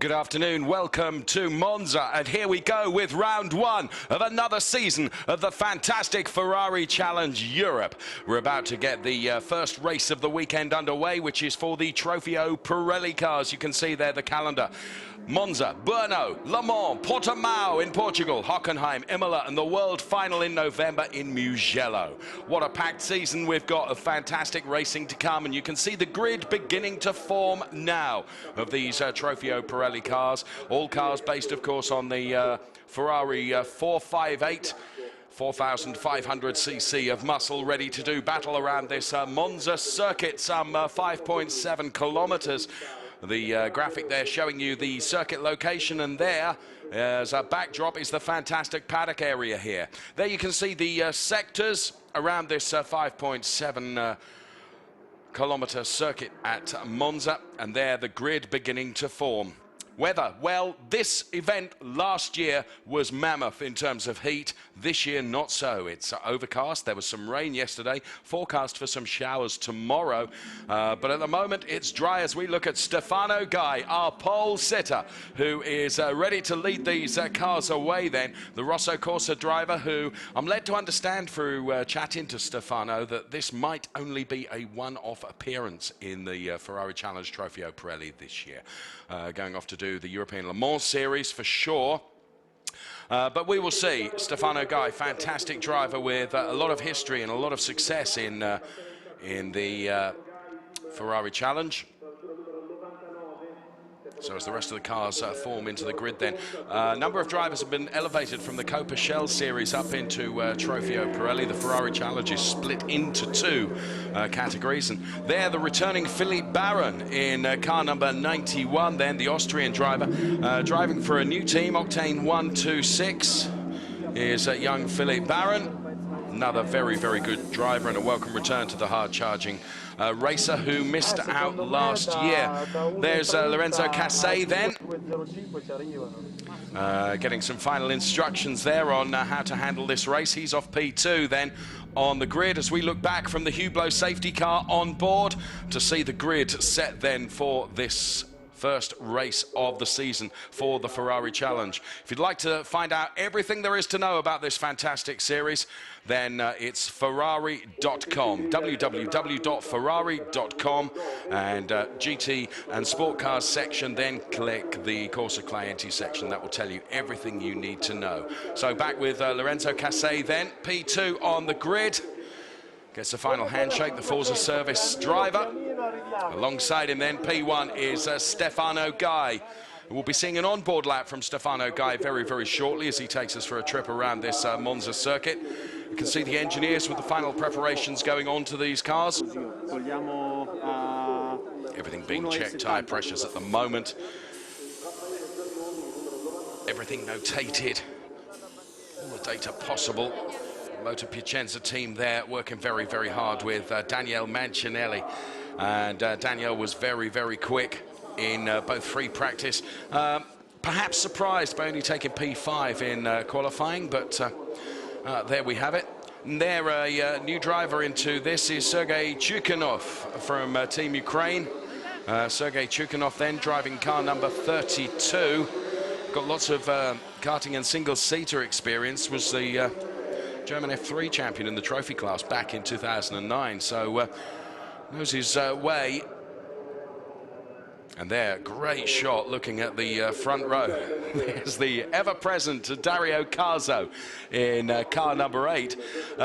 Good afternoon, welcome to Monza, and here we go with round one of another season of the fantastic Ferrari Challenge Europe. We're about to get the first race of the weekend underway, which is for the TropheoPirelli cars. You can see there the calendar. Monza, Brno, Le Mans, Portimao in Portugal, Hockenheim, Imola, and the World Final in November in Mugello. What a packed season we've got of fantastic racing to come, and you can see the grid beginning to form now of these TropheoPirelli cars. All cars based, of course, on the Ferrari 458. 4,500cc of muscle ready to do battle around this Monza circuit, some 5.7 kilometers. The graphic there showing you the circuit location, and there as a backdrop is the fantastic paddock area here. There you can see the sectors around this 5.7 kilometer circuit at Monza, and there the grid beginning to form. Weather, well, this event last year was mammoth in terms of heat. This year, not so. It's overcast. There was some rain yesterday. Forecast for some showers tomorrow. But at the moment, it's dry as we look at Stefano Guy, our pole sitter, who is ready to lead these cars away then. The Rosso Corsa driver, who I'm led to understand through chatting to Stefano that this might only be a one-off appearance in the Ferrari Challenge TropheoPirelli this year. Going off to do the European Le Mans series for sure. But we will see. Stefano Guy, fantastic driver with a lot of history and a lot of success in the Ferrari Challenge. So as the rest of the cars form into the grid then, a number of drivers have been elevated from the Copa Shell series up into TropheoPirelli. The Ferrari Challenge is split into two categories, and there the returning Philippe Baron in car number 91 then, the Austrian driver, driving for a new team, Octane 126, is young Philippe Baron. Another very, very good driver and a welcome return to the hard-charging racer who missed out last year. There's Lorenzo Cassay then, getting some final instructions there on how to handle this race. He's off P2 then on the grid as we look back from the Hublot safety car on board to see the grid set then for this first race of the season for the Ferrari Challenge. If you'd like to find out everything there is to know about this fantastic series, then it's Ferrari.com, www.ferrari.com, and GT and Sport Cars section, then click the Corsa Clienti section. That will tell you everything you need to know. So back with Lorenzo Cassay then, P2 on the grid. Gets a final handshake, the Forza Service driver. Alongside him then, P1 is Stefano Guy. We'll be seeing an onboard lap from Stefano Guy very, very shortly as he takes us for a trip around this Monza circuit. You can see the engineers with the final preparations going on to these cars. Everything being checked, tyre pressures at the moment. Everything notated, all the data possible. Motor Piacenza team there working very, very hard with Daniele Mancinelli. And Daniel was very, very quick in both free practice. Perhaps surprised by only taking P5 in qualifying, but there we have it. And there, a new driver into this is Sergei Chukhanov from Team Ukraine. Sergei Chukhanov then driving car number 32. Got lots of karting and single-seater experience. Was the German F3 champion in the trophy class back in 2009. So knows his way. And there, great shot looking at the front row. There's the ever-present Dario Carzo in car number 8.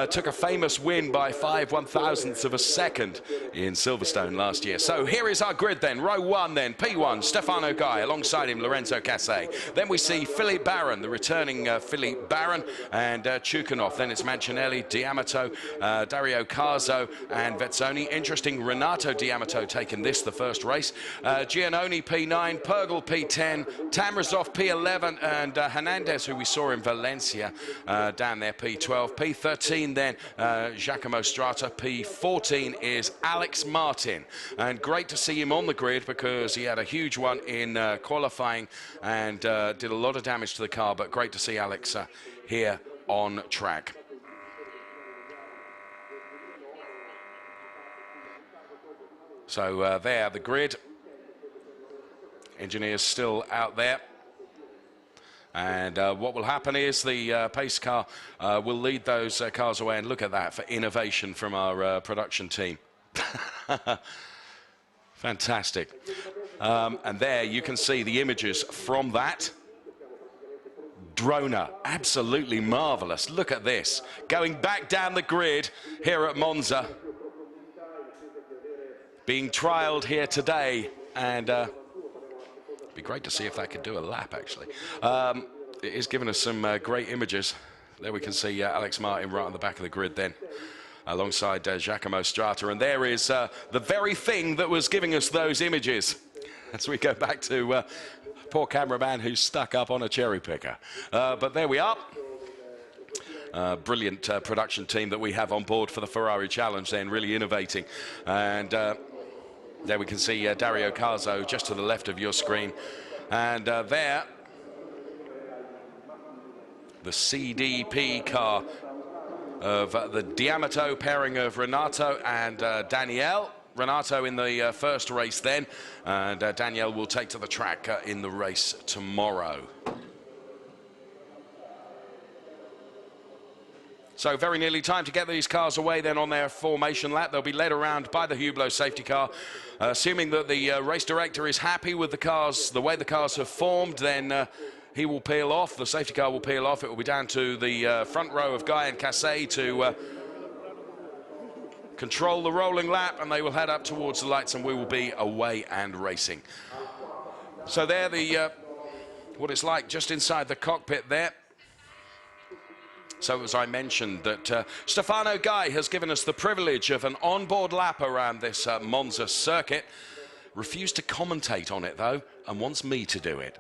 Took a famous win by 5/1000ths of a second in Silverstone last year. So here is our grid then. Row 1 then, P1, Stefano Guy. Alongside him, Lorenzo Cassay. Then we see Philippe Baron, the returning Philippe Baron, and Chukhanov. Then it's Mancinelli, D'Amato, Dario Carzo, and Vezzoni. Interesting, Renato D'Amato taking this, the first race. Giannoni P9, Pergel P10, Tamrazov P11, and Hernandez, who we saw in Valencia, down there P12. P13 then, Giacomo Strata. P14 is Alex Martin. And great to see him on the grid because he had a huge one in qualifying and did a lot of damage to the car, but great to see Alex here on track. So there, the grid. engineers still out there. And what will happen is the pace car will lead those cars away. And look at that for innovation from our production team. Fantastic. And there you can see the images from that. Droner, absolutely marvelous. Look at this. Going back down the grid here at Monza. Being trialled here today. And it'd be great to see if that could do a lap, actually. It is giving us some great images. There we can see Alex Martin right on the back of the grid then, alongside Giacomo Strata. And there is the very thing that was giving us those images. As we go back to poor cameraman who's stuck up on a cherry picker. But there we are. Brilliant production team that we have on board for the Ferrari Challenge then, really innovating. And there we can see Dario Carzo just to the left of your screen. And there, the CDP car of the D'Amato pairing of Renato and Danielle. Renato in the first race then, and Danielle will take to the track in the race tomorrow. So very nearly time to get these cars away then on their formation lap. They'll be led around by the Hublot safety car. Assuming that the race director is happy with the cars, the way the cars have formed, then he will peel off. The safety car will peel off. It will be down to the front row of Guy and Cassé to control the rolling lap, and they will head up towards the lights, and we will be away and racing. So there, what it's like just inside the cockpit there. So as I mentioned, that Stefano Guy has given us the privilege of an onboard lap around this Monza circuit. Refused to commentate on it though, and wants me to do it.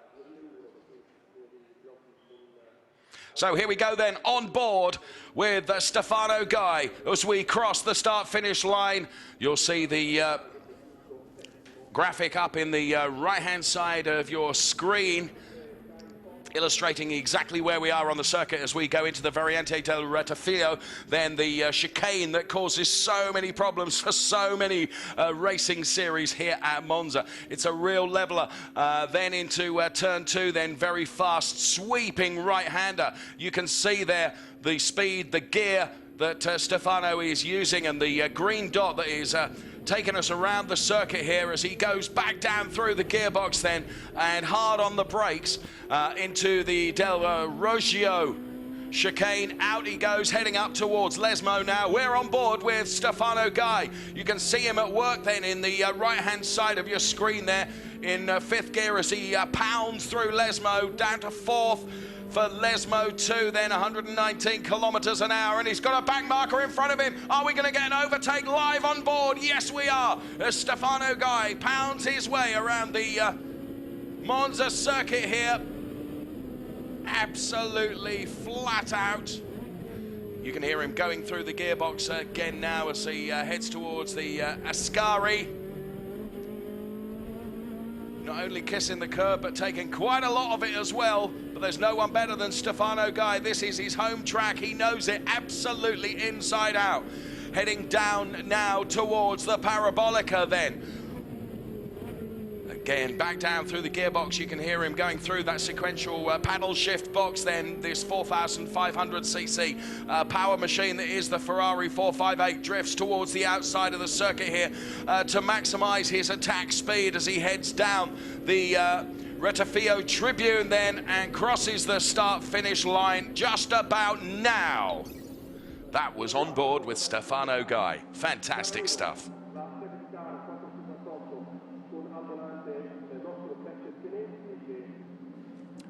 So here we go then, on board with Stefano Guy. As we cross the start-finish line, you'll see the graphic up in the right-hand side of your screen, illustrating exactly where we are on the circuit as we go into the Variante del Rettifilo, then the chicane that causes so many problems for so many racing series here at Monza. It's a real leveler. Then into turn 2, then very fast sweeping right-hander. You can see there the speed, the gear that Stefano is using, and the green dot that is taking us around the circuit here as he goes back down through the gearbox then, and hard on the brakes into the Del Roggio chicane. Out he goes, heading up towards Lesmo now. We're on board with Stefano Guy. You can see him at work then in the right-hand side of your screen there in 5th gear as he pounds through Lesmo, down to 4th. For Lesmo 2, then 119 kilometers an hour, and he's got a back marker in front of him. Are we going to get an overtake live on board? Yes, we are. As Stefano Guy pounds his way around the Monza circuit here. Absolutely flat out. You can hear him going through the gearbox again now as he heads towards the Ascari. Not only kissing the curb, but taking quite a lot of it as well. But there's no one better than Stefano Guy. This is his home track. He knows it absolutely inside out. Heading down now towards the Parabolica then. Again, back down through the gearbox. You can hear him going through that sequential paddle shift box then. This 4,500cc power machine that is the Ferrari 458 drifts towards the outside of the circuit here to maximize his attack speed as he heads down the Rettifilo Tribune then and crosses the start-finish line just about now. That was on board with Stefano Guy. Fantastic stuff.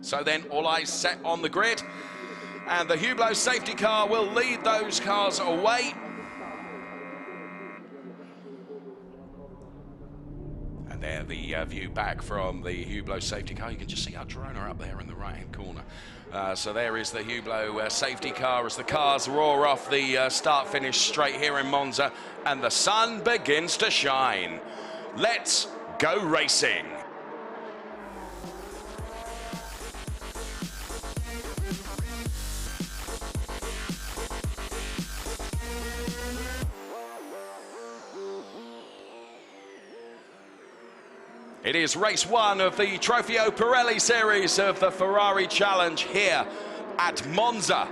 So then all eyes set on the grid, and the Hublot safety car will lead those cars away. And there the view back from the Hublot safety car. You can just see our Droner up there in the right-hand corner. So there is the Hublot safety car as the cars roar off the start-finish straight here in Monza, and the sun begins to shine. Let's go racing. It is race one of the TropheoPirelli series of the Ferrari Challenge here at Monza,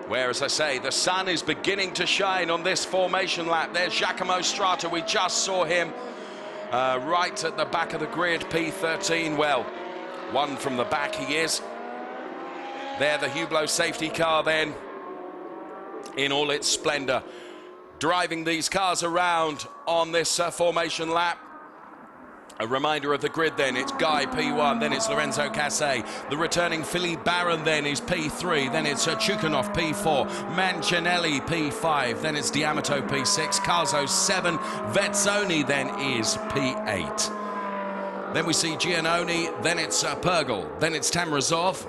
where, as I say, the sun is beginning to shine on this formation lap. There's Giacomo Strata. We just saw him right at the back of the grid, P13. Well, one from the back he is. There, the Hublot safety car then, in all its splendor, driving these cars around on this formation lap. A reminder of the grid then, it's Guy P1, then it's Lorenzo Cassé. The returning Philippe Baron then is P3, then it's Chukhanov P4, Mancinelli P5, then it's D'Amato P6, Carzo 7, Vezzoni then is P8. Then we see Giannoni, then it's Pergel, then it's Tamrazov,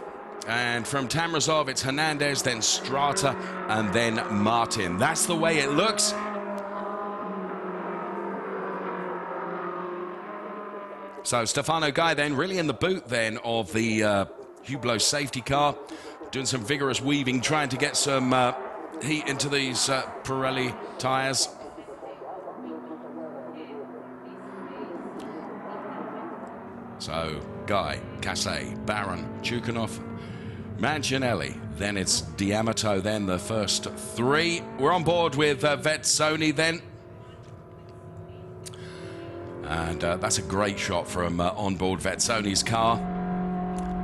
and from Tamrazov it's Hernandez, then Strata, and then Martin. That's the way it looks. So Stefano Guy then really in the boot then of the Hublot safety car, doing some vigorous weaving, trying to get some heat into these Pirelli tyres. So Guy, Cassé, Baron, Chukhanov, Mancinelli, then it's D'Amato, then the first three. We're on board with Vezzoni then. And that's a great shot from onboard Vezzoni's car.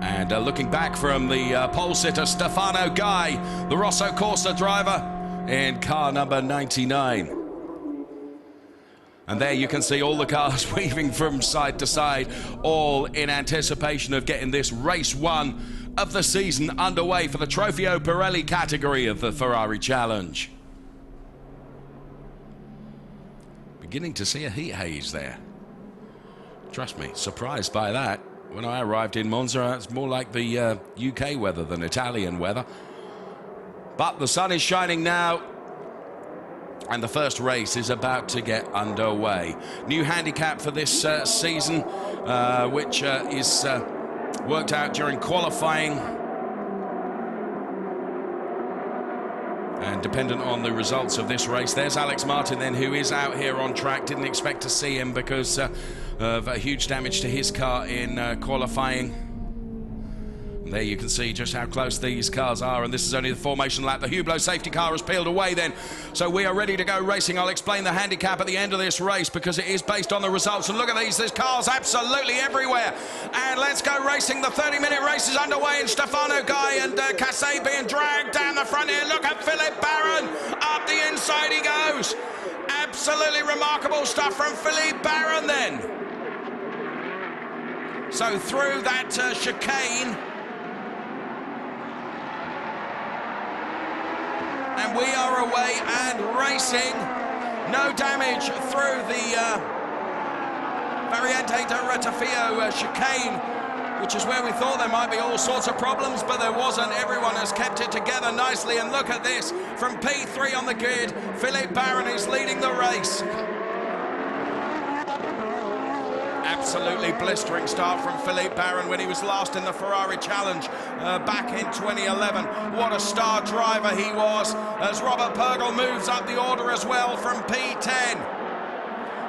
And looking back from the pole sitter, Stefano Guy, the Rosso Corsa driver in car number 99. And there you can see all the cars weaving from side to side, all in anticipation of getting this race one of the season underway for the TropheoPirelli category of the Ferrari Challenge. Beginning to see a heat haze there. Trust me, surprised by that. When I arrived in Monza, it's more like the UK weather than Italian weather. But the sun is shining now, and the first race is about to get underway. New handicap for this season, which is worked out during qualifying. And dependent on the results of this race, there's Alex Martin then, who is out here on track. Didn't expect to see him because of huge damage to his car in qualifying. And there you can see just how close these cars are, and this is only the formation lap. The Hublot safety car has peeled away then, so we are ready to go racing. I'll explain the handicap at the end of this race because it is based on the results. And look at these, there's cars absolutely everywhere. And let's go racing. The 30-minute race is underway, and Stefano Guy and Cassé being dragged down the front here. Look at Philippe Baron, up the inside he goes. Absolutely remarkable stuff from Philippe Baron then. So through that chicane, and we are away and racing. No damage through the Variante de Rettifio chicane, which is where we thought there might be all sorts of problems, but there wasn't. Everyone has kept it together nicely, and look at this. From P3 on the grid, Philippe Baron is leading the race. Absolutely blistering start from Philippe Baron when he was last in the Ferrari Challenge back in 2011. What a star driver he was, as Robert Pergel moves up the order as well from P10.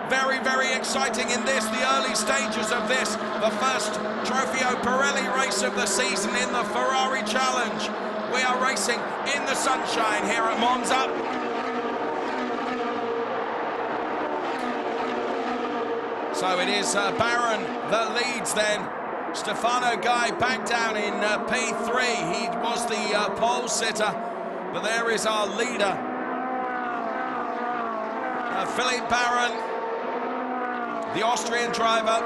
Very, very exciting in this, the early stages of this, the first TropheoPirelli race of the season in the Ferrari Challenge. We are racing in the sunshine here at Monza. So it is Baron that leads then. Stefano Guy back down in P3. He was the pole sitter, but there is our leader. Philippe Baron, the Austrian driver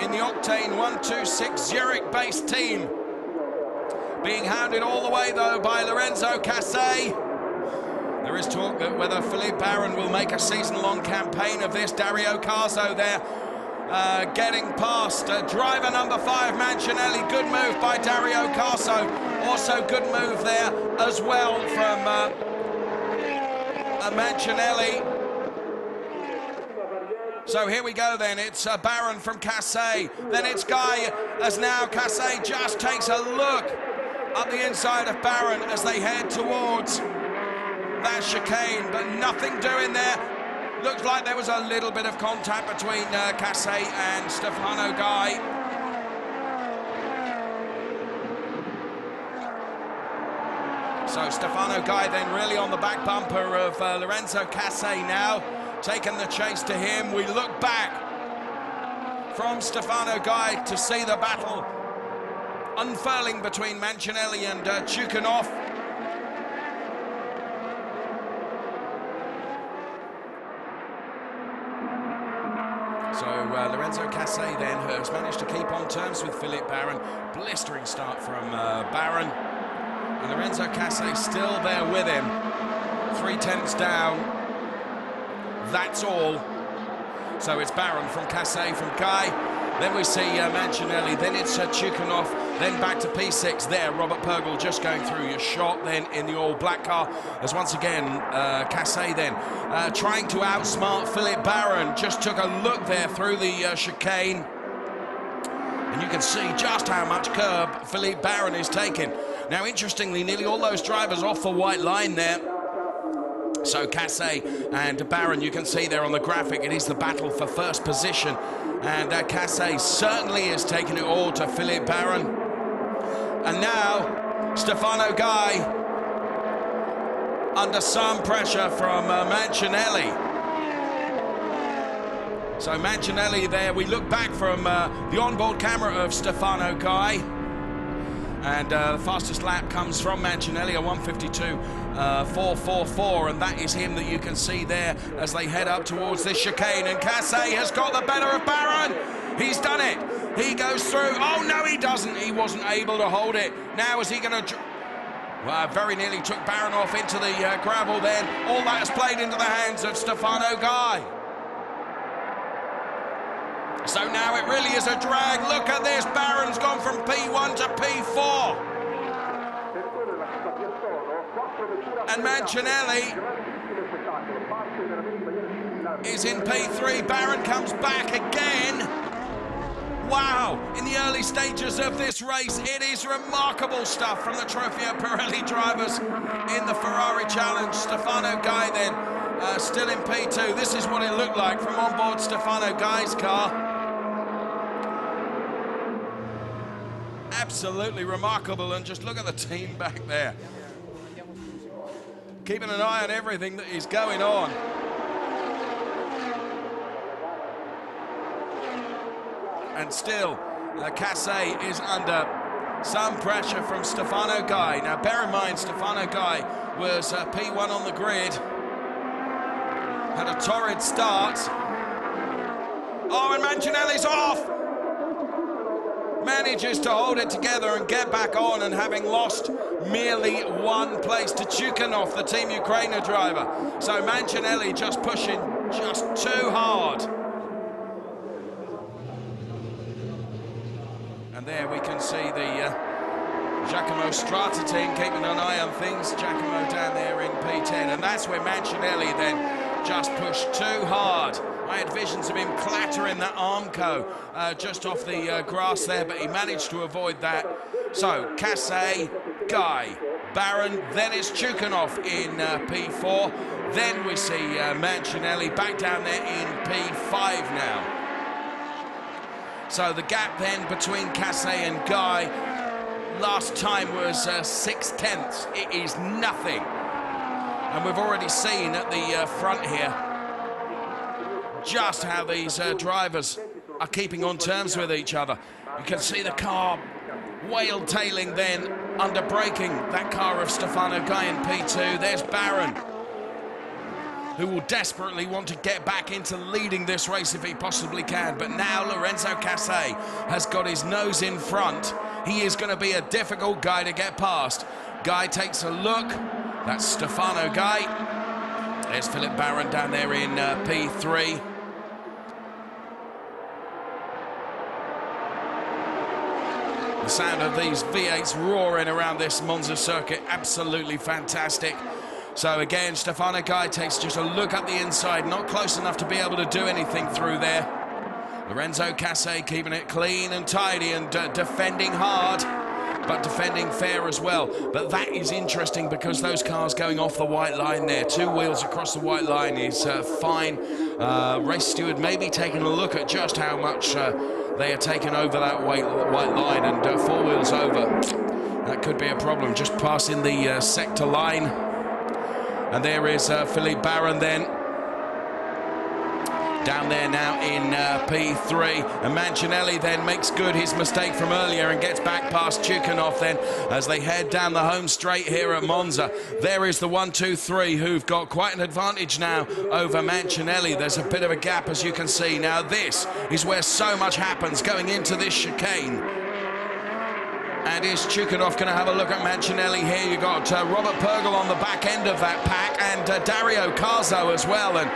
in the Octane 126 Zurich-based team. Being hounded all the way though by Lorenzo Cassé. There is talk that whether Philippe Baron will make a season-long campaign of this. Dario Carzo there getting past driver number 5, Mancinelli. Good move by Dario Carzo. Also good move there as well from Mancinelli. So here we go then. It's Baron from Cassé. Then it's Guy, as now Cassé just takes a look up the inside of Baron as they head towards that chicane, but nothing doing there. Looks like there was a little bit of contact between Cassé and Stefano Guy. So Stefano Guy then really on the back bumper of Lorenzo Cassé now, taking the chase to him. We look back from Stefano Guy to see the battle unfurling between Mancinelli and Chukhanov. So Lorenzo Cassé then has managed to keep on terms with Philippe Baron. Blistering start from Baron. And Lorenzo Cassé still there with him. 3/10 down. That's all. So it's Baron from Cassé from Guy. Then we see Mancinelli. Then it's Chukhanov. Then back to P6 there. Robert Purgel just going through your shot. Then in the all-black car. As once again, Cassé then trying to outsmart Philippe Baron. Just took a look there through the chicane. And you can see just how much curb Philippe Baron is taking. Now, interestingly, nearly all those drivers off the white line there. So Cassé and Baron, you can see there on the graphic, it is the battle for first position. And Cassé certainly is taking it all to Philippe Baron. And now, Stefano Guy under some pressure from Mancinelli. So Mancinelli there, we look back from the onboard camera of Stefano Guy. And the fastest lap comes from Mancinelli, a 1:52.444, and that is him that you can see there as they head up towards this chicane. And Cassé has got the better of Baron. He's done it. He goes through. Oh, no, he doesn't. He wasn't able to hold it. Now is he going to... Well, very nearly took Baron off into the gravel then. All that has played into the hands of Stefano Guy. So now it really is a drag. Look at this. Baron's gone from P1 to P4. And Mancinelli is in P3. Baron comes back again. Wow. In the early stages of this race, it is remarkable stuff from the TropheoPirelli drivers in the Ferrari Challenge. Stefano Guy then still in P2. This is what it looked like from onboard Stefano Guy's car. Absolutely remarkable, and just look at the team back there. Keeping an eye on everything that is going on. And still, Cassé is under some pressure from Stefano Guy. Now, bear in mind, Stefano Guy was P1 on the grid. Had a torrid start. Oh, and Mancinelli's off! Manages to hold it together and get back on, and having lost merely one place to Chukhanov, the Team Ukraine driver. So Mancinelli just pushing just too hard. And there we can see the Giacomo Strata team keeping an eye on things. Giacomo down there in P10, and that's where Mancinelli then just pushed too hard. I had visions of him clattering that Armco just off the grass there, but he managed to avoid that. So Cassé, Guy, Baron, then it's Chukhanov in P4. Then we see Mancinelli back down there in P5 now. So the gap then between Cassé and Guy last time was 6/10. It is nothing. And we've already seen at the front here just how these drivers are keeping on terms with each other. You can see the car whale-tailing then under braking that car of Stefano Guy in P2. There's Baron, who will desperately want to get back into leading this race if he possibly can. But now Lorenzo Cassé has got his nose in front. He is going to be a difficult guy to get past. Guy takes a look. That's Stefano Guy. There's Philippe Baron down there in P3. The sound of these V8s roaring around this Monza circuit, absolutely fantastic. So again, Stefano Guy takes just a look at the inside, not close enough to be able to do anything through there. Lorenzo Cassé keeping it clean and tidy and defending hard. but defending fair as well. But that is interesting because those cars going off the white line there, 2 wheels across the white line is fine. Race steward maybe taking a look at just how much they are taking over that white line, and 4 wheels over. That could be a problem, just passing the sector line. And there is Philippe Barron then. Down there now in P3, and Mancinelli then makes good his mistake from earlier and gets back past Chukhanov then as they head down the home straight here at Monza. There is the 1, 2, 3 who've got quite an advantage now over Mancinelli. There's a bit of a gap, as you can see. Now this is where so much happens going into this chicane. And is Chukhanov going to have a look at Mancinelli here? You got Robert Purgel on the back end of that pack, and Dario Carzo as well. And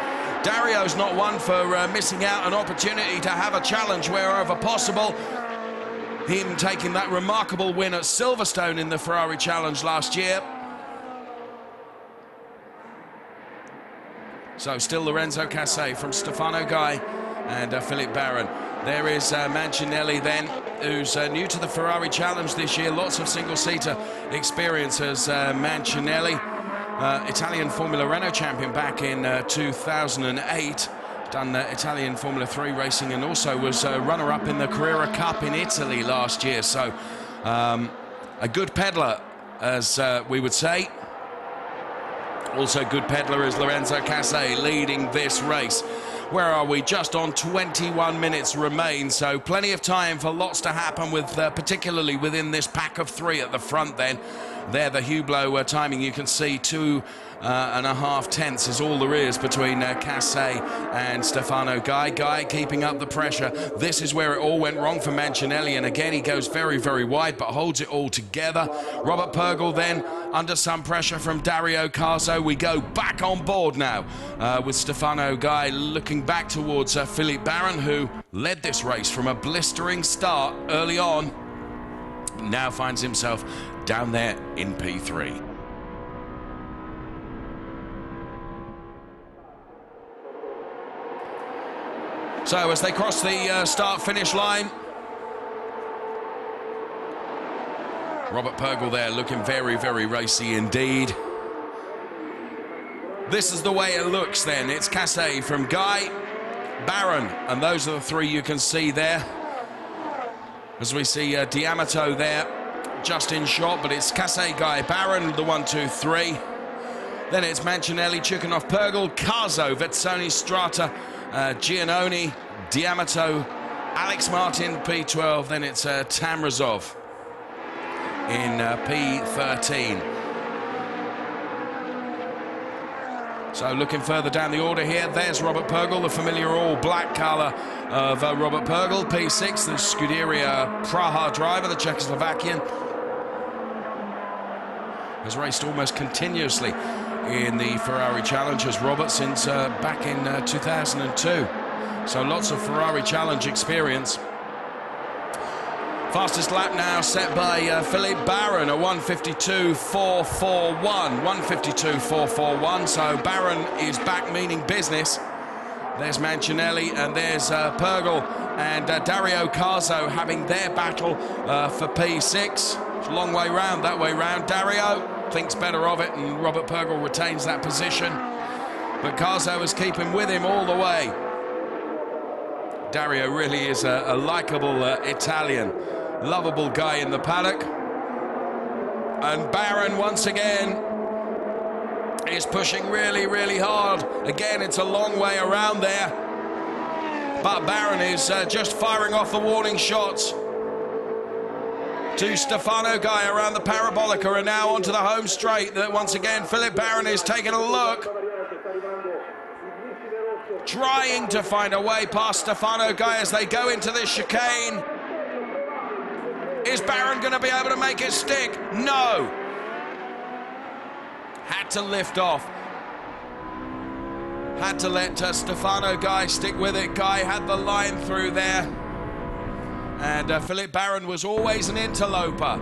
Dario's not one for missing out an opportunity to have a challenge wherever possible. Him taking that remarkable win at Silverstone in the Ferrari Challenge last year. So still Lorenzo Cassé from Stefano Guy and Philippe Barron. There is Mancinelli then, who's new to the Ferrari Challenge this year. Lots of single-seater experience as Mancinelli. Italian Formula Renault champion back in 2008, done Italian Formula 3 racing, and also was runner-up in the Carrera Cup in Italy last year. So a good peddler, as we would say. Also good peddler is Lorenzo Cassé leading this race. Where are we? Just on 21 minutes remain, so plenty of time for lots to happen, with particularly within this pack of 3 at the front then. There, the Hublot timing, you can see 2.5 tenths is all there is between Cassé and Stefano Guy. Guy keeping up the pressure. This is where it all went wrong for Mancinelli, and again he goes very, very wide but holds it all together. Robert Purgel then under some pressure from Dario Carzo. We go back on board now with Stefano Guy looking back towards Philippe Barron, who led this race from a blistering start early on. Now finds himself down there in P3. So as they cross the start-finish line, Robert Purgel there looking very, very racy indeed. This is the way it looks then. It's Cassé from Guy, Barron, and those are the 3 you can see there. As we see D'Amato there, just in shot, but it's Cassé, Guy, Barron, the 1, 2, 3. Then it's Mancinelli, Chukhanov, Purgel, Carzo, Vezzoni, Strata, Giannoni, D'Amato, Alex Martin, P12. Then it's Tamrazov in P13. So looking further down the order here, there's Robert Purgel, the familiar all-black colour of Robert Purgel, P6, the Scuderia Praha driver, the Czechoslovakian. Has raced almost continuously in the Ferrari Challenge as Robert since back in 2002. So lots of Ferrari Challenge experience. Fastest lap now set by Philippe Barron, a 1:52.441. 1:52.441, so Barron is back meaning business. There's Mancinelli and there's Purgel and Dario Carzo having their battle for P6. It's a long way round, that way round. Dario thinks better of it and Robert Purgel retains that position. But Carzo is keeping with him all the way. Dario really is a likeable Italian, lovable guy in the paddock. And Barron once again is pushing really, really hard. Again, it's a long way around there. But Barron is just firing off the warning shots to Stefano Guy around the Parabolica, and now onto the home straight. That once again, Philippe Barron is taking a look, trying to find a way past Stefano Guy as they go into this chicane. Is Barron going to be able to make it stick? No. Had to lift off. Had to let Stefano Guy stick with it. Guy had the line through there. And Philippe Barron was always an interloper,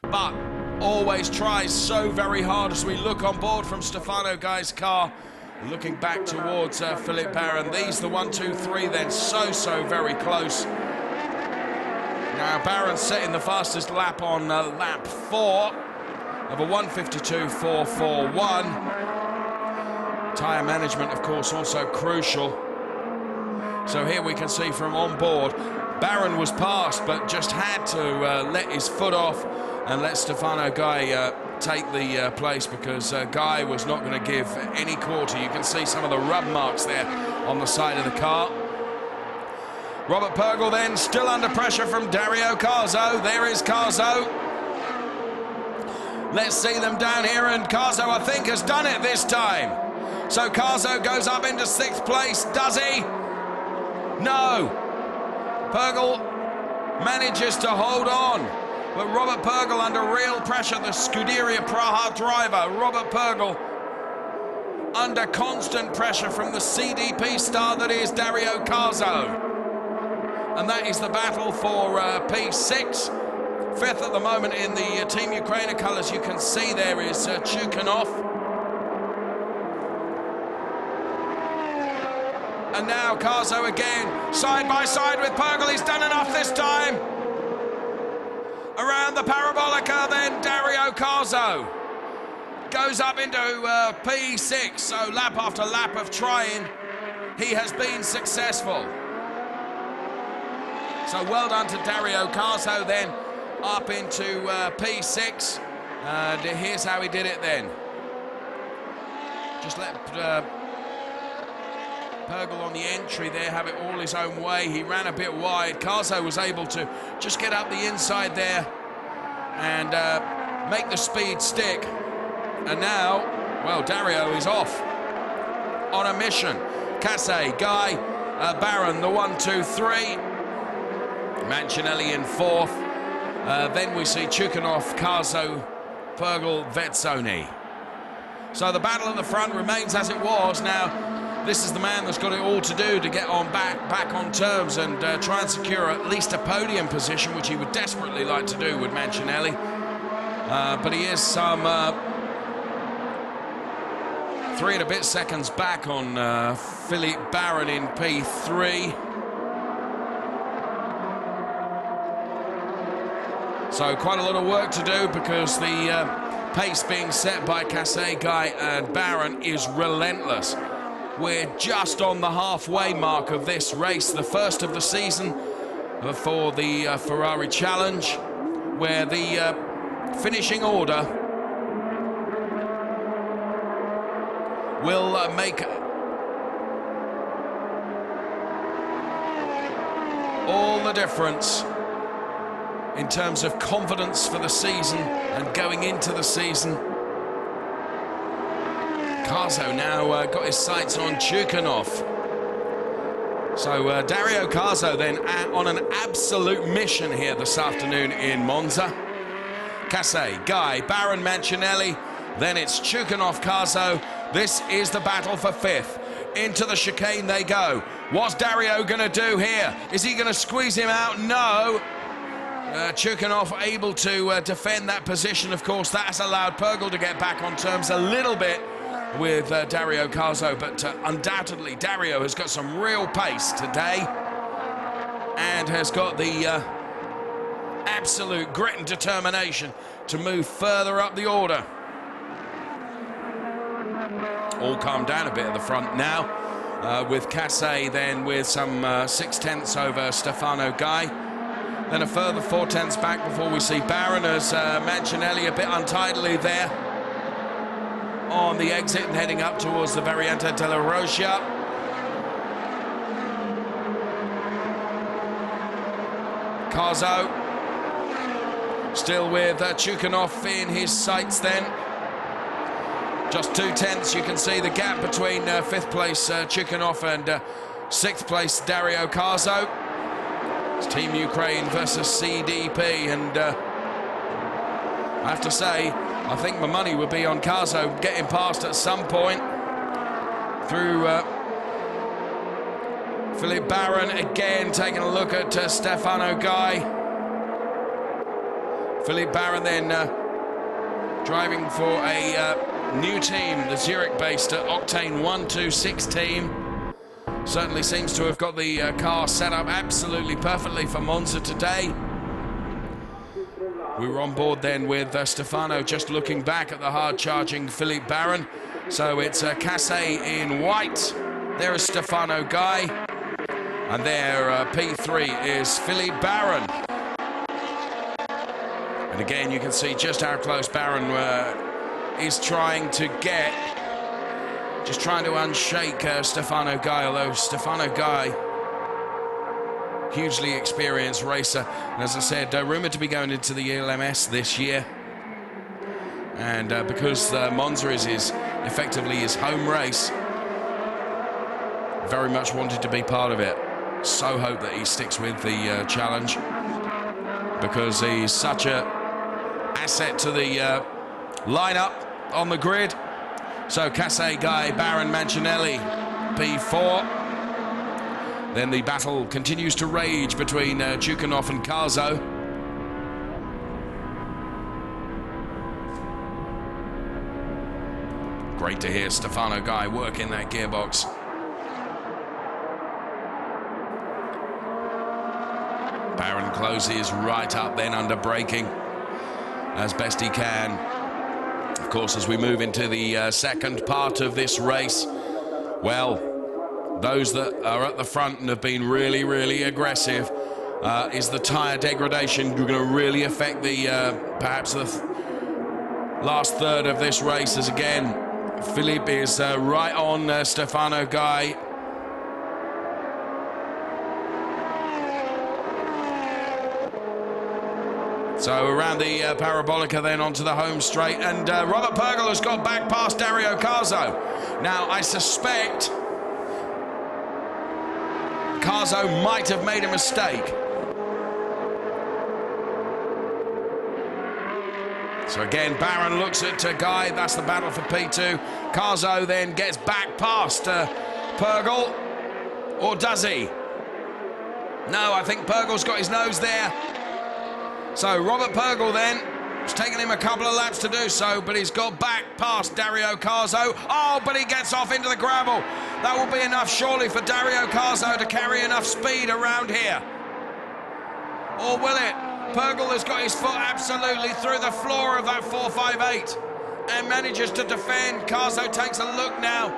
but always tries so very hard. As we look on board from Stefano Guy's car, looking back towards Philippe Barron. These, the 1, 2, 3 then, so very close. Now Baron setting the fastest lap on lap 4 of a 1:52.441. Tyre management, of course, also crucial. So here we can see from on board, Baron was passed, but just had to let his foot off and let Stefano Guy take the place, because Guy was not going to give any quarter. You can see some of the rub marks there on the side of the car. Robert Purgel then still under pressure from Dario Carzo. There is Carzo. Let's see them down here, and Carzo, I think, has done it this time. So Carzo goes up into 6th place. Does he? No. Purgel manages to hold on, but Robert Purgel under real pressure, the Scuderia Praha driver, Robert Purgel, under constant pressure from the CDP star that is Dario Carzo. And that is the battle for P6. 5th at the moment in the Team Ukraine colours. You can see there is Chukhanov. And now Carzo again, side by side with Purgel. He's done enough this time. Around the parabolica, then Dario Carzo goes up into P6. So lap after lap of trying, he has been successful. So well done to Dario Carzo then, up into P6. And here's how he did it then. Just let Purgel on the entry there have it all his own way. He ran a bit wide. Carzo was able to just get up the inside there and make the speed stick. And now, well, Dario is off on a mission. Casse, Guy, Baron, the 1, 2, 3. Mancinelli in 4th. Then we see Chukhanov, Carzo, Purgel, Vezzoni. So the battle at the front remains as it was. Now, this is the man that's got it all to do to get on back on terms and try and secure at least a podium position, which he would desperately like to do with Mancinelli. But he is some 3 and a bit seconds back on Philippe Baron in P3. So quite a lot of work to do, because the pace being set by Casse, Guy and Baron is relentless. We're just on the halfway mark of this race, the first of the season for the Ferrari Challenge, where the finishing order will make all the difference in terms of confidence for the season and going into the season. Carzo now got his sights on Chukhanov. So Dario Carzo then on an absolute mission here this afternoon in Monza. Casse, Guy, Baron, Mancinelli, then it's Chukhanov, Carzo. This is the battle for 5th. Into the chicane they go. What's Dario going to do here? Is he going to squeeze him out? No. Chukhanov able to defend that position. Of course, that has allowed Purgel to get back on terms a little bit with Dario Carzo, but undoubtedly Dario has got some real pace today and has got the absolute grit and determination to move further up the order. All calmed down a bit at the front now, with Casse then with some 6/10 over Stefano Guy. Then a further 4/10 back before we see Baron, as Mancinelli a bit untidily there on the exit and heading up towards the Variante della Rosia. Carzo still with Chukhanov in his sights then. Just 2/10. You can see the gap between 5th place Chukhanov and 6th place Dario Carzo. It's Team Ukraine versus CDP, and I have to say, I think my money would be on Carzo getting past at some point through Philippe Baron. Again taking a look at Stefano Guy. Philippe Baron then driving for a new team, the Zurich-based Octane 126 team. Certainly seems to have got the car set up absolutely perfectly for Monza today. We were on board then with Stefano just looking back at the hard-charging Philippe Baron. So it's Cassé in white. There is Stefano Guy. And there, P3 is Philippe Baron. And again, you can see just how close Baron is trying to get. Just trying to unshake Stefano Guy, although Stefano Guy, hugely experienced racer, and as I said, rumoured to be going into the ELMS this year. And because Monza is effectively his home race, very much wanted to be part of it. So hope that he sticks with the challenge, because he's such a asset to the lineup on the grid. So Cassé, Guy, Baron, Mancinelli, P4. Then the battle continues to rage between Djukanov and Carzo. Great to hear Stefano Guy working that gearbox. Baron closes right up then under braking as best he can. Of course, as we move into the second part of this race, well, those that are at the front and have been really, really aggressive, is the tyre degradation going to really affect the perhaps the last third of this race, as again Philippe is right on Stefano Guy. So around the Parabolica then onto the home straight, and Robert Purgel has got back past Dario Carzo. Now I suspect Carzo might have made a mistake. So again, Baron looks at Guy. That's the battle for P2. Carzo then gets back past Purgel. Or does he? No, I think Purgel's got his nose there. So Robert Purgel then, it's taken him a couple of laps to do so, but he's got back past Dario Carzo. Oh, but he gets off into the gravel. That will be enough, surely, for Dario Carzo to carry enough speed around here. Or will it? Purgel has got his foot absolutely through the floor of that 458 and manages to defend. Carzo takes a look now.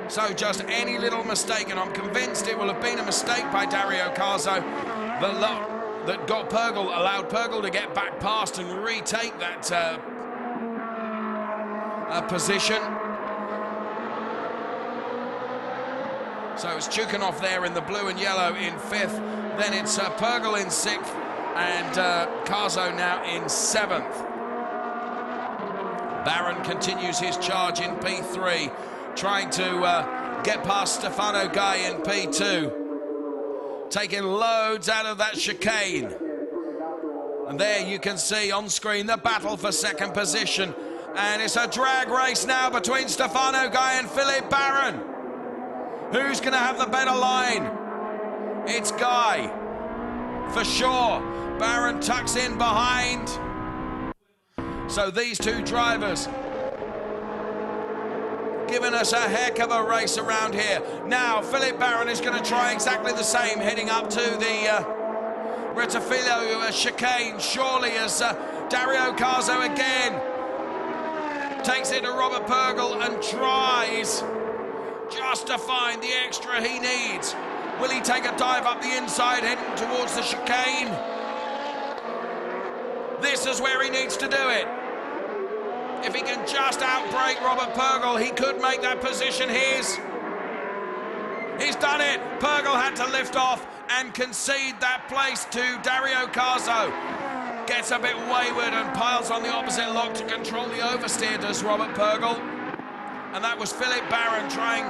So just any little mistake, and I'm convinced it will have been a mistake by Dario Carzo that got Purgel, allowed Purgel to get back past and retake that position. So it's Djukanov there in the blue and yellow in fifth. Then it's Purgel in sixth, and Carzo now in seventh. Baron continues his charge in P3, trying to get past Stefano Guy in P2, taking loads out of that chicane. And there you can see on screen the battle for second position, and it's a drag race now between Stefano Guy and Philippe Baron. Who's going to have the better line? It's Guy, for sure. Baron tucks in behind. So these two drivers giving us a heck of a race around here. Now, Philippe Baron is going to try exactly the same, heading up to the Rettifilo chicane, surely, as Dario Carzo again takes it to Robert Purgel and tries just to find the extra he needs. Will he take a dive up the inside, heading towards the chicane? This is where he needs to do it. If he can just outbrake Robert Purgel, he could make that position his. He's done it. Purgel had to lift off and concede that place to Dario Carzo. Gets a bit wayward and piles on the opposite lock to control the oversteer, does Robert Purgel. And that was Philippe Baron trying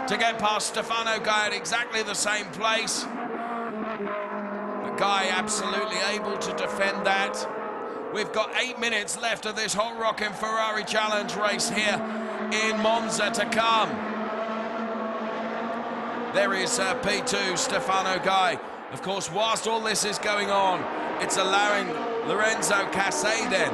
to get past Stefano Guy at exactly the same place. But Guy absolutely able to defend that. We've got 8 minutes left of this hot rockin' Ferrari Challenge race here in Monza to come. There is P2, Stefano Guy. Of course, whilst all this is going on, it's allowing Lorenzo Cassé then,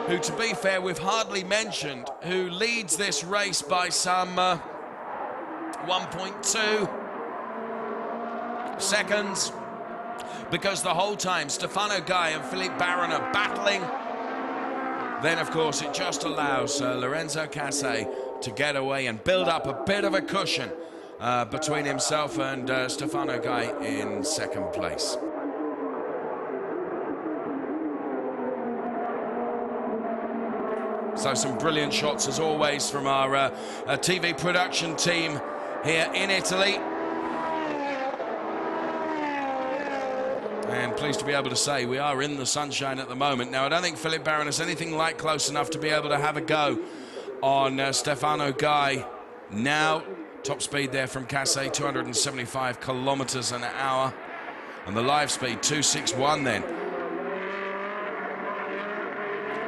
who, to be fair, we've hardly mentioned, who leads this race by some 1.2 seconds. because the whole time Stefano Guy and Philippe Baron are battling, then of course it just allows Lorenzo Casse to get away and build up a bit of a cushion between himself and Stefano Guy in second place. So some brilliant shots as always from our TV production team here in Italy. And pleased to be able to say we are in the sunshine at the moment. Now, I don't think Philippe Baron is anything like close enough to be able to have a go on Stefano Guy. Now, top speed there from Casse, 275 kilometers an hour. And the live speed, 261 then.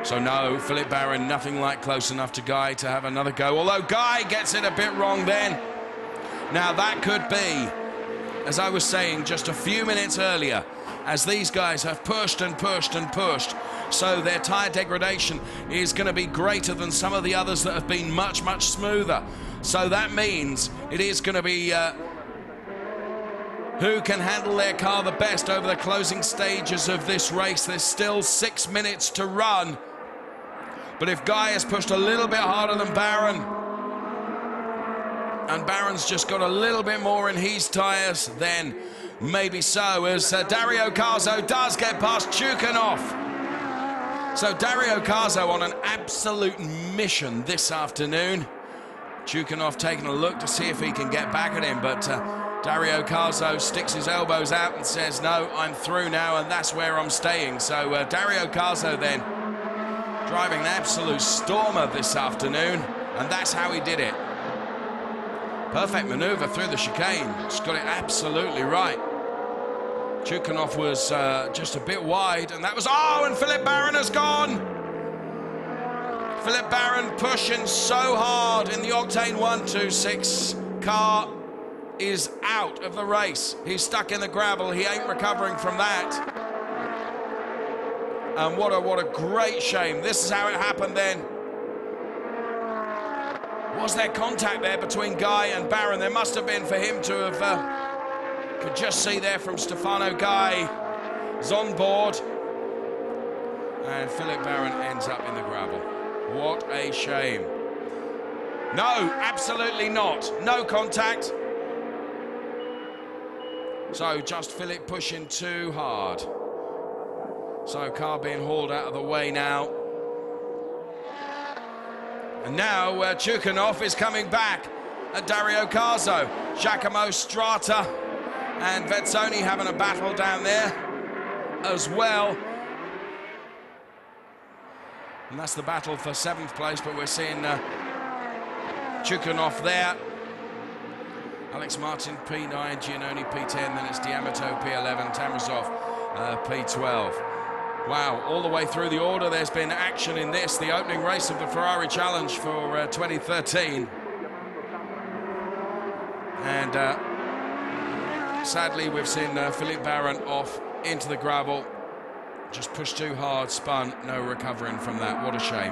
So no, Philippe Baron, nothing like close enough to Guy to have another go. Although Guy gets it a bit wrong then. Now, that could be, as I was saying just a few minutes earlier, as these guys have pushed and pushed and pushed, so their tyre degradation is going to be greater than some of the others that have been much, much smoother. So that means it is going to be who can handle their car the best over the closing stages of this race. There's still 6 minutes to run. But if Guy has pushed a little bit harder than Baron, and Baron's just got a little bit more in his tyres, then maybe so, as Dario Carzo does get past Chukhanov. So Dario Carzo on an absolute mission this afternoon. Chukhanov taking a look to see if he can get back at him, but Dario Carzo sticks his elbows out and says, no, I'm through now, and that's where I'm staying. So Dario Carzo then driving an absolute stormer this afternoon, and that's how he did it. Perfect manoeuvre through the chicane. Just got it absolutely right. Chukhanov was just a bit wide, and that was... Oh, and Philippe Baron has gone! Philippe Baron pushing so hard in the Octane 126 car is out of the race. He's stuck in the gravel. He ain't recovering from that. And what a great shame. This is how it happened then. Was there contact there between Guy and Baron? There must have been for him to have... could just see there from Stefano Guy is on board. And Philippe Baron ends up in the gravel. What a shame. No, absolutely not. No contact. So just Philippe pushing too hard. So car being hauled out of the way now. And now Chukhanov is coming back at Dario Carzo. Giacomo Strata and Vezzoni having a battle down there as well. And that's the battle for 7th place, but we're seeing Chukhanov there. Alex Martin P9, Giannoni P10, then it's D'Amato P11, Tamrazov P12. Wow, all the way through the order there's been action in this, the opening race of the Ferrari Challenge for 2013. And sadly we've seen Philippe Baron off into the gravel. Just pushed too hard, spun, no recovering from that. What a shame.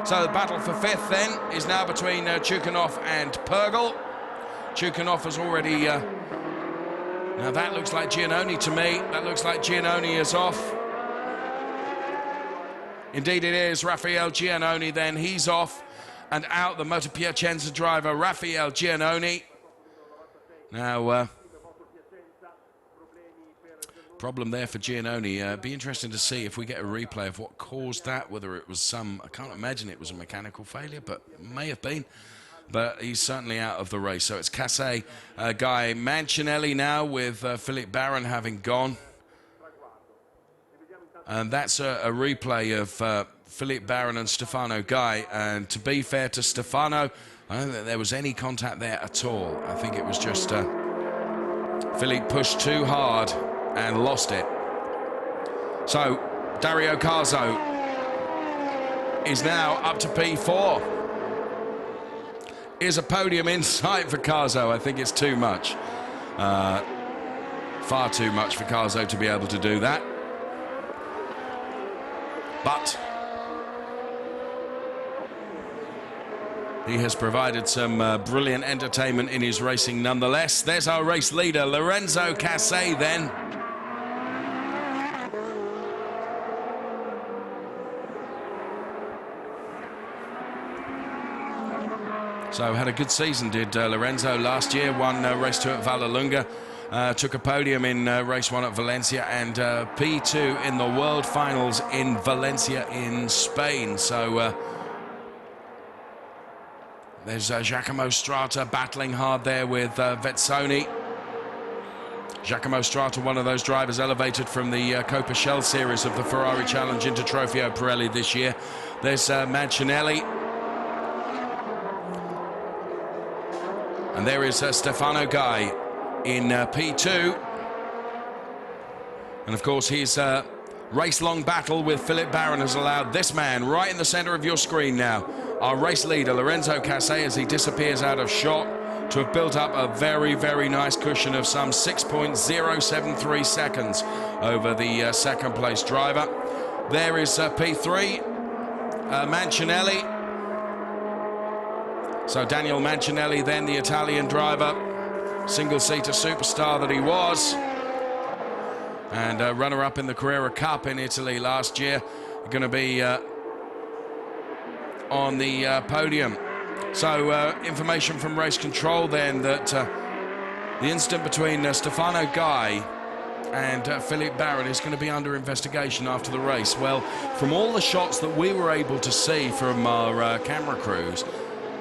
So the battle for 5th then is now between Chukhanov and Pergel. Chukhanov has already... now that looks like Giannoni to me. That looks like Giannoni is off. Indeed it is. Raffaele Giannoni then, he's off. And out the Motor Piacenza driver, Raffaele Giannoni. Now... problem there for Giannoni. Be interesting to see if we get a replay of what caused that, whether it was some... I can't imagine it was a mechanical failure, but may have been. But he's certainly out of the race. So it's Casse, Guy Mancinelli now with Philippe Baron having gone. And that's a replay of Philippe Baron and Stefano Guy. And to be fair to Stefano, I don't think there was any contact there at all. I think it was just Philippe pushed too hard and lost it. So Dario Carzo is now up to P4. Is a podium in sight for Carzo. I think it's too much. Far too much for Carzo to be able to do that. But he has provided some brilliant entertainment in his racing nonetheless. There's our race leader, Lorenzo Casse then. So had a good season, did Lorenzo last year. Won race 2 at Vallelunga. Took a podium in race 1 at Valencia and P2 in the World Finals in Valencia in Spain. So there's Giacomo Strata battling hard there with Vezzoni. Giacomo Strata, one of those drivers elevated from the Copa Shell series of the Ferrari Challenge into TropheoPirelli this year. There's Mancinelli. And there is Stefano Gai in P2. And of course his race-long battle with Philippe Barron has allowed this man right in the center of your screen now, our race leader Lorenzo Cassé, as he disappears out of shot, to have built up a very, very nice cushion of some 6.073 seconds over the second place driver. There is P3, Mancinelli. So Daniel Mancinelli then, the Italian driver, single-seater superstar that he was, and runner-up in the Carrera Cup in Italy last year, going to be on the podium. So information from race control then that the incident between Stefano Gai and Philippe Barron is going to be under investigation after the race. Well, from all the shots that we were able to see from our camera crews,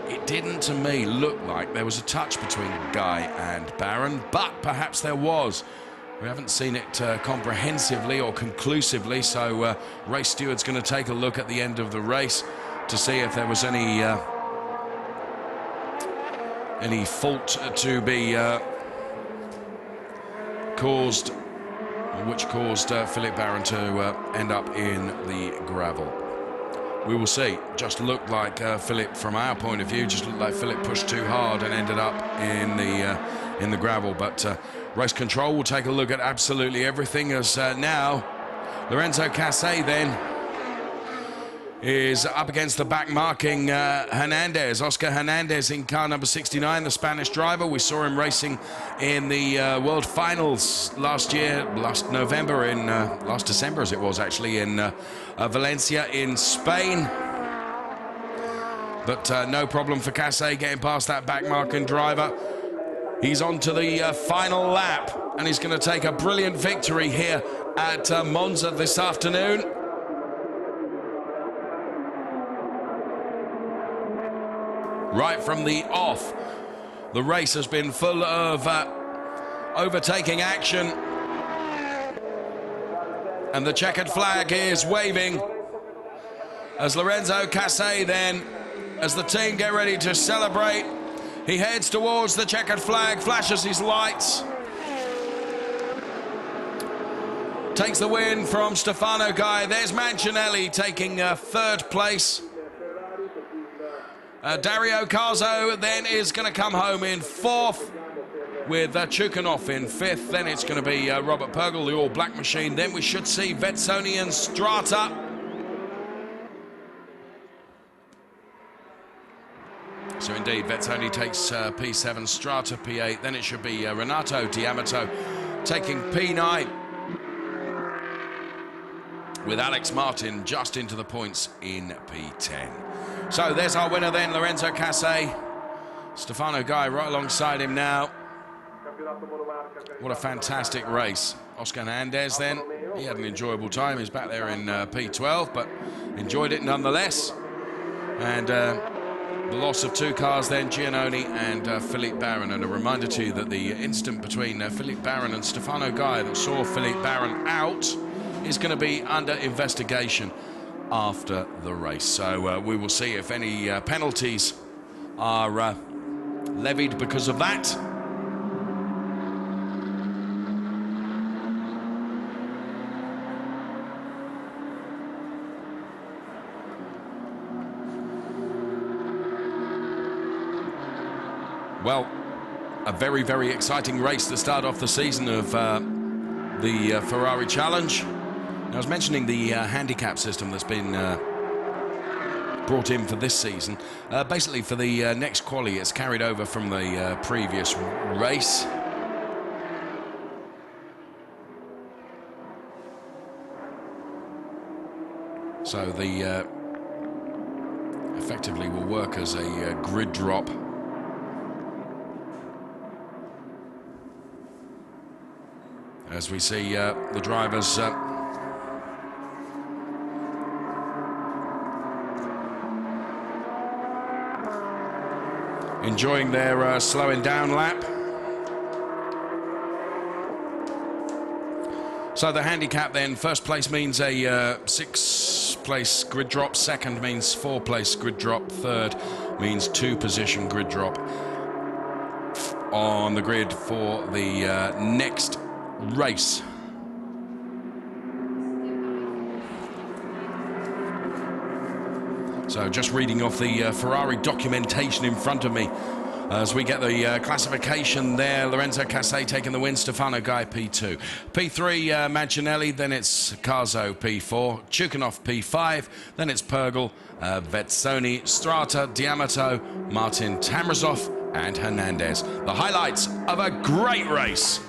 it didn't to me look like there was a touch between Gai and Barron, but perhaps there was. We haven't seen it comprehensively or conclusively, so race steward's going to take a look at the end of the race to see if there was any fault to be caused, which caused Philippe Barron to end up in the gravel. We will see. Just looked like Philippe, from our point of view, just looked like Philippe pushed too hard and ended up in the gravel. But race control will take a look at absolutely everything, as now Lorenzo Cassé then is up against the back marking Hernandez. Oscar Hernandez in car number 69, the Spanish driver. We saw him racing in the World Finals last November, last December as it was actually, in Valencia in Spain. But no problem for Cassé getting past that back marking driver. He's on to the final lap, and he's going to take a brilliant victory here at Monza this afternoon. Right from the off, the race has been full of overtaking action, and the checkered flag is waving as Lorenzo Cassé then, as the team get ready to celebrate, he heads towards the checkered flag, flashes his lights, takes the win from Stefano Gai. There's Mancinelli taking third place. Dario Carzo then is going to come home in fourth, with Chukhanov in fifth. Then it's going to be Robert Purgel, the all-black machine. Then we should see Vezzoni and Strata. So indeed, Vezzoni takes P7, Strata P8. Then it should be Renato D'Amato taking P9, with Alex Martin just into the points in P10. So there's our winner then, Lorenzo Cassé. Stefano Gai right alongside him now. What a fantastic race. Oscar Hernandez then, he had an enjoyable time. He's back there in P12, but enjoyed it nonetheless. And the loss of two cars then, Giannoni and Philippe Barron. And a reminder to you that the incident between Philippe Barron and Stefano Gai that saw Philippe Barron out is going to be under investigation after the race. So we will see if any penalties are levied because of that. Well, a very, very exciting race to start off the season of the Ferrari Challenge. I was mentioning the handicap system that's been brought in for this season. Basically, for the next quali, it's carried over from the previous race. So the effectively will work as a grid drop as we see the drivers enjoying their slowing down lap. So the handicap then, first place means a 6th place grid drop, second means 4th place grid drop, third means 2 position grid drop on the grid for the next race. So just reading off the Ferrari documentation in front of me as we get the classification there. Lorenzo Cassei taking the win, Stefano Guy P2. P3 Mancinelli, then it's Carzo P4, Chukhanov P5, then it's Pergel, Vezzoni, Strata, D'Amato, Martin Tamrazov and Hernandez. The highlights of a great race.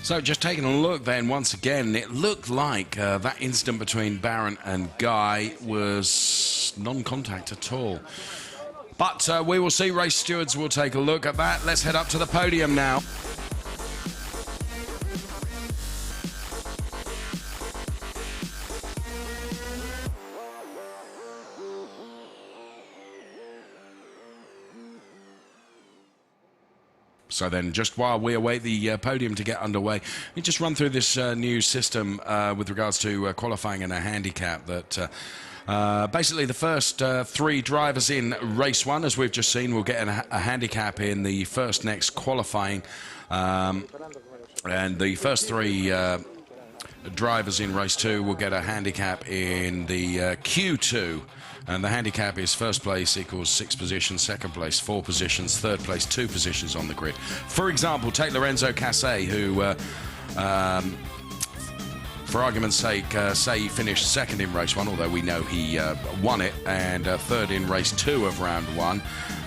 So just taking a look then, once again, it looked like that incident between Baron and Guy was non-contact at all. But we will see, race stewards will take a look at that. Let's head up to the podium now. So then, just while we await the podium to get underway, let me just run through this new system with regards to qualifying and a handicap. That basically the first 3 drivers in race 1, as we've just seen, will get a handicap in the first next qualifying, and the first 3 drivers in race 2 will get a handicap in the Q2. And the handicap is first place equals 6 positions, second place 4 positions, third place 2 positions on the grid. For example, take Lorenzo Cassei, who, for argument's sake, say he finished second in race 1, although we know he won it, and third in race 2 of round 1.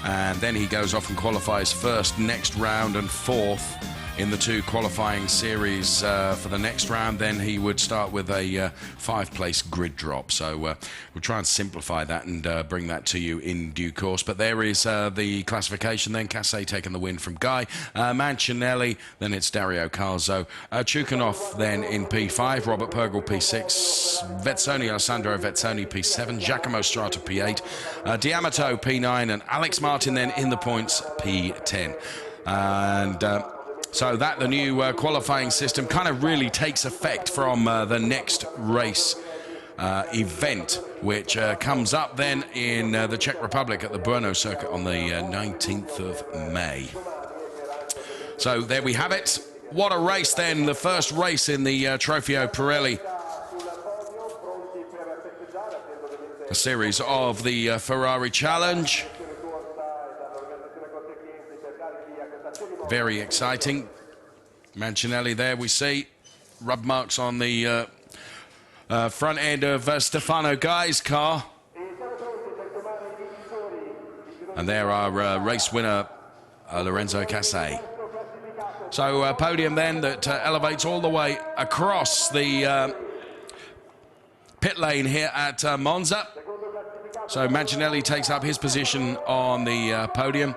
And then he goes off and qualifies first next round and 4th in the 2 qualifying series for the next round. Then he would start with a 5-place grid drop. So we'll try and simplify that and bring that to you in due course. But there is the classification then. Cassei taking the win from Guy. Mancinelli, then it's Dario Carzo. Chukhanov then in P5. Robert Pergel P6. Vezzoni, Alessandro Vezzoni P7. Giacomo Strata P8. D'Amato P9. And Alex Martin then in the points P10. And so that the new qualifying system kind of really takes effect from the next race event, which comes up then in the Czech Republic at the Brno circuit on the 19th of May. So there we have it. What a race then, the first race in the TropheoPirelli, a series of the Ferrari Challenge. Very exciting. Mancinelli there, we see rub marks on the front end of Stefano Guy's car. And there our race winner, Lorenzo Cassay. So podium then that elevates all the way across the pit lane here at Monza. So Mancinelli takes up his position on the podium.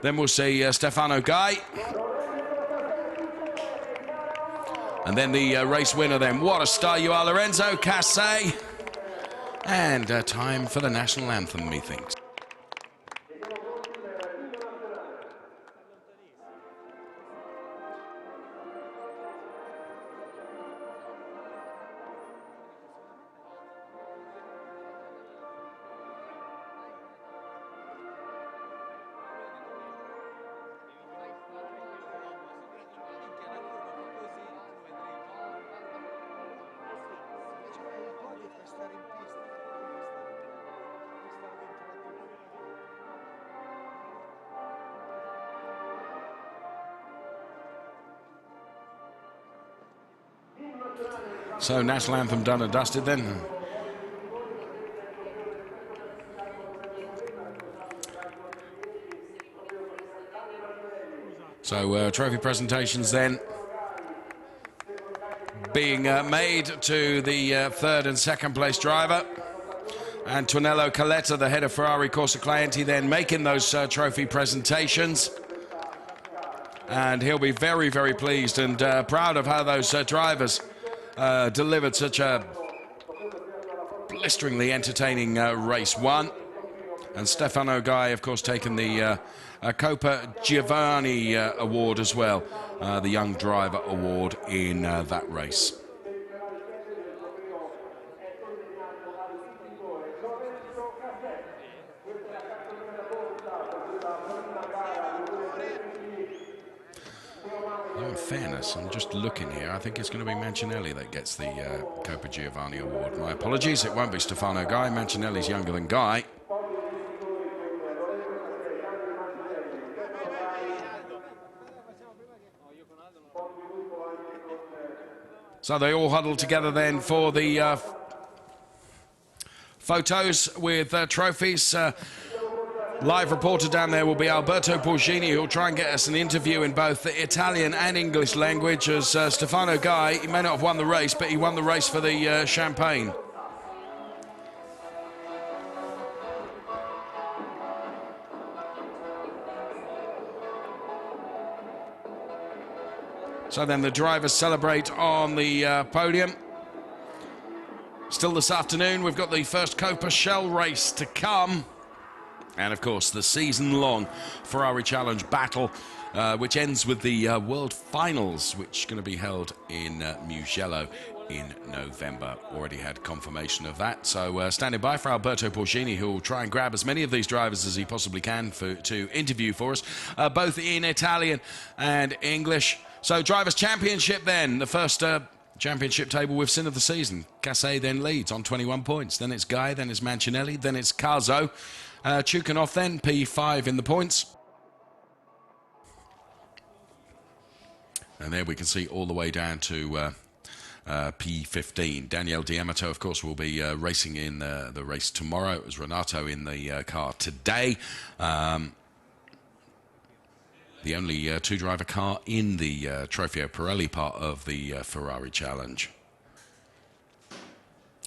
Then we'll see Stefano Guy. And then the race winner then. What a star you are, Lorenzo Cassay. And time for the national anthem, methinks. So national anthem done and dusted then. So trophy presentations then being made to the third and second place driver. Antonello Coletta, the head of Ferrari Corsa Clienti, then making those trophy presentations. And he'll be very, very pleased and proud of how those drivers delivered such a blisteringly entertaining race one. And Stefano Guy, of course, taking the Coppa Giovanni award as well, the Young Driver Award in that race. In fairness, I'm just looking here. I think it's going to be Mancinelli that gets the Coppa Giovanni Award. My apologies, it won't be Stefano Guy. Mancinelli's younger than Guy. So they all huddle together then for the photos with trophies. Live reporter down there will be Alberto Porgini, who'll try and get us an interview in both the Italian and English language, as Stefano Guy, he may not have won the race, but he won the race for the champagne. So then the drivers celebrate on the podium. Still this afternoon, we've got the first Coppa Shell race to come. And, of course, the season-long Ferrari Challenge battle, which ends with the World Finals, which is going to be held in Mugello in November. Already had confirmation of that. So standing by for Alberto Porgini, who will try and grab as many of these drivers as he possibly can to interview for us, both in Italian and English. So Drivers' Championship then, the first championship table we've seen of the season. Cassay then leads on 21 points. Then it's Guy, then it's Mancinelli, then it's Carzo. Chukhanov then, P5 in the points. And there we can see all the way down to P15. Daniel D'Amato, of course, will be racing in the race tomorrow. It was Renato in the car today. The only two-driver car in the TropheoPirelli part of the Ferrari Challenge.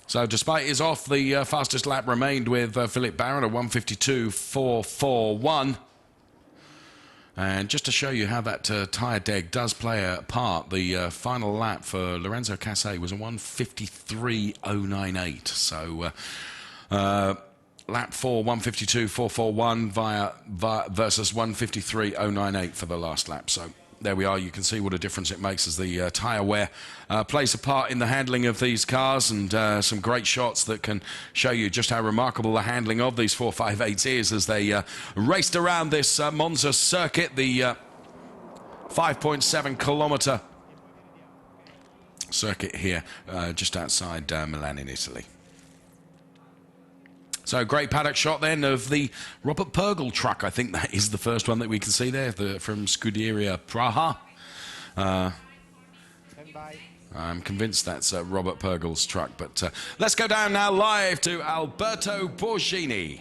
So despite his off, the fastest lap remained with Philippe Barron, a 1:52.441. And just to show you how that tyre deg does play a part, the final lap for Lorenzo Cassay was a 1:53.098. So lap 4, 1:52.441 versus 1:53.098 for the last lap. So there we are. You can see what a difference it makes as the tyre wear plays a part in the handling of these cars, and some great shots that can show you just how remarkable the handling of these 458s is as they raced around this Monza circuit, the 5.7 kilometre circuit here just outside Milan in Italy. So great paddock shot then of the Robert Purgel truck. I think that is the first one that we can see there from Scuderia Praha. I'm convinced that's Robert Purgel's truck. But let's go down now live to Alberto Porgini.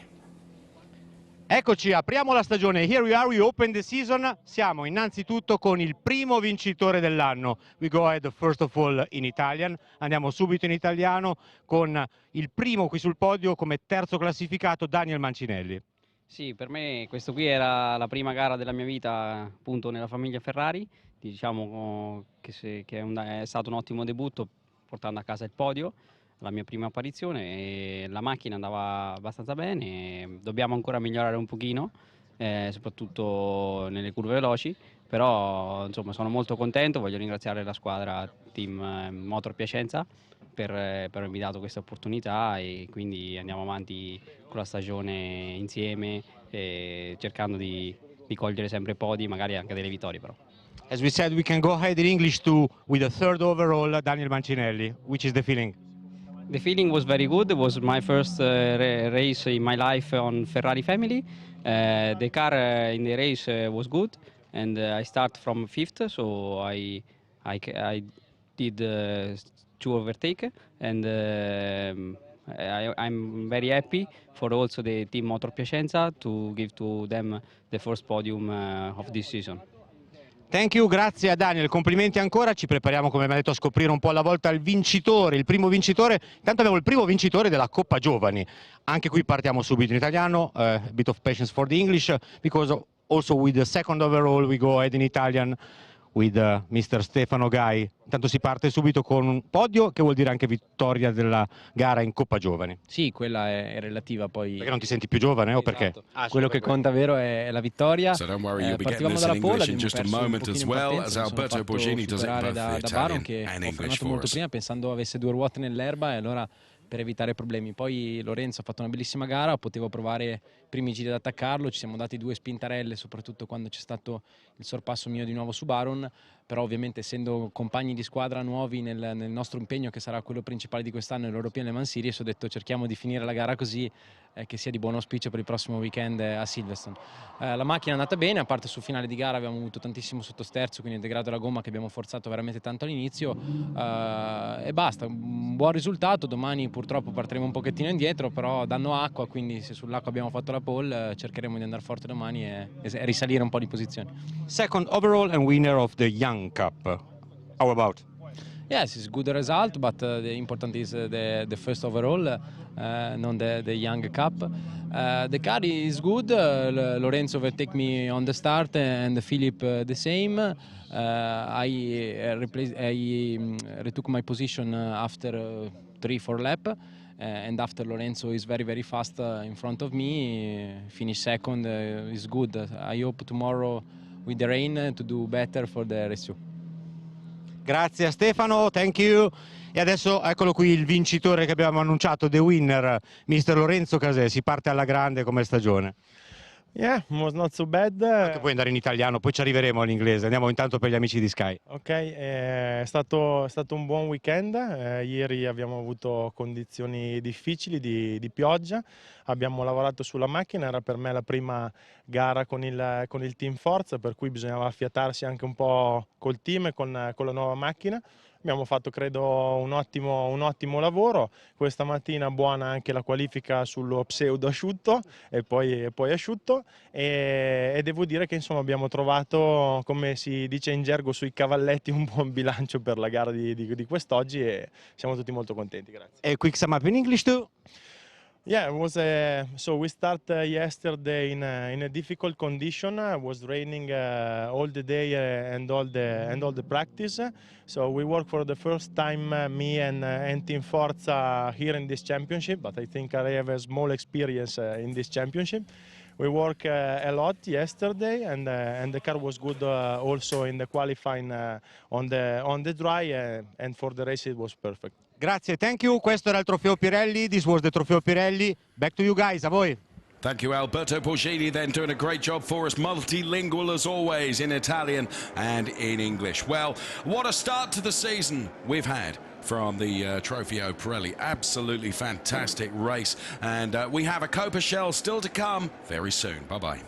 Eccoci, apriamo la stagione. Here we are, we open the season. Siamo innanzitutto con il primo vincitore dell'anno. We go ahead first of all in Italian. Andiamo subito in italiano con il primo qui sul podio come terzo classificato, Daniel Mancinelli. Sì, per me questo qui era la prima gara della mia vita appunto nella famiglia Ferrari. Diciamo che è stato un ottimo debutto portando a casa il podio, la mia prima apparizione, e la macchina andava abbastanza bene. Dobbiamo ancora migliorare un pochino, soprattutto nelle curve veloci, però insomma sono molto contento. Voglio ringraziare la squadra Team Motor Piacenza per avermi dato questa opportunità, e quindi andiamo avanti con la stagione insieme, cercando di cogliere sempre podi, magari anche delle vittorie però. As we said, we can go ahead in English too with the third overall, Daniel Mancinelli. Which is the feeling? The feeling was very good. It was my first race in my life on Ferrari family. The car in the race was good, and I start from fifth, so I did two overtake, and I'm very happy for also the team Motor Piacenza to give to them the first podium of this season. Thank you, grazie a Daniel, complimenti ancora. Ci prepariamo, come mi ha detto, a scoprire un po' alla volta il vincitore, il primo vincitore. Intanto abbiamo il primo vincitore della Coppa Giovani. Anche qui partiamo subito in italiano, a bit of patience for the English, because also with the second overall we go ahead in Italian with Mr. Stefano Gai. Intanto si parte subito con un podio, che vuol dire anche vittoria della gara in Coppa Giovani. Sì, quella è relativa poi. Perché non ti senti più giovane, o perché? Quello che conta vero è la vittoria. So don't worry, you'll be getting this in English in just a moment as well, as Alberto Borghini does it both da Italian Baron, che and ho English frenato for molto us. prima pensando avesse due ruote nell'erba, e allora per evitare problemi. Poi Lorenzo ha fatto una bellissima gara, potevo provare i primi giri ad attaccarlo, ci siamo dati due spintarelle soprattutto quando c'è stato il sorpasso mio di nuovo su Baron, però ovviamente essendo compagni di squadra nuovi nel nostro impegno, che sarà quello principale di quest'anno, l'European Le Mans Series, ho detto cerchiamo di finire la gara così, che sia di buon auspicio per il prossimo weekend a Silverstone. La macchina è andata bene, a parte sul finale di gara abbiamo avuto tantissimo sottosterzo, quindi il degrado della gomma che abbiamo forzato veramente tanto all'inizio, e basta, un buon risultato. Domani purtroppo partiremo un pochettino indietro, però danno acqua, quindi se sull'acqua abbiamo fatto la pole cercheremo di andare forte domani e risalire un po' di posizioni. Second overall and winner of the Young Cup. How about? Yes, it's a good result, but the important is the first overall, not the Young Cup. The car is good. Lorenzo overtake me on the start, and Philip the same. I retook my position after 3-4 lap, and after Lorenzo is very fast in front of me. Finish second is good. I hope tomorrow with the rain to do better for the race 2. Grazie a Stefano, thank you. E adesso eccolo qui il vincitore che abbiamo annunciato, the winner, Mr. Lorenzo Casè. Si parte alla grande come stagione. Yeah, was not so bad. Anche puoi andare in italiano, poi ci arriveremo all'inglese. Andiamo intanto per gli amici di Sky. Ok, è stato un buon weekend. Ieri abbiamo avuto condizioni difficili di pioggia. Abbiamo lavorato sulla macchina, era per me la prima gara con il Team Forza, per cui bisognava affiatarsi anche un po' col team e con la nuova macchina. Abbiamo fatto credo un ottimo lavoro. Questa mattina buona anche la qualifica sullo pseudo asciutto e poi asciutto, e devo dire che insomma abbiamo trovato, come si dice in gergo sui cavalletti, un buon bilancio per la gara di quest'oggi, e siamo tutti molto contenti. Grazie. E quick sum up in English too. Yeah, it was so we start yesterday in a difficult condition. It was raining all the day and all the practice. So we worked for the first time, me and Team Forza here in this championship. But I think I have a small experience in this championship. We worked a lot yesterday, and the car was good also in the qualifying on the dry, and for the race it was perfect. Grazie, thank you. Questo era il trofeo Pirelli. This was the trofeo Pirelli. Back to you guys, a voi. Thank you, Alberto Borghini, then doing a great job for us, multilingual as always in Italian and in English. Well, what a start to the season we've had from the TropheoPirelli. Absolutely fantastic race, and we have a Copa Shell still to come very soon. Bye-bye.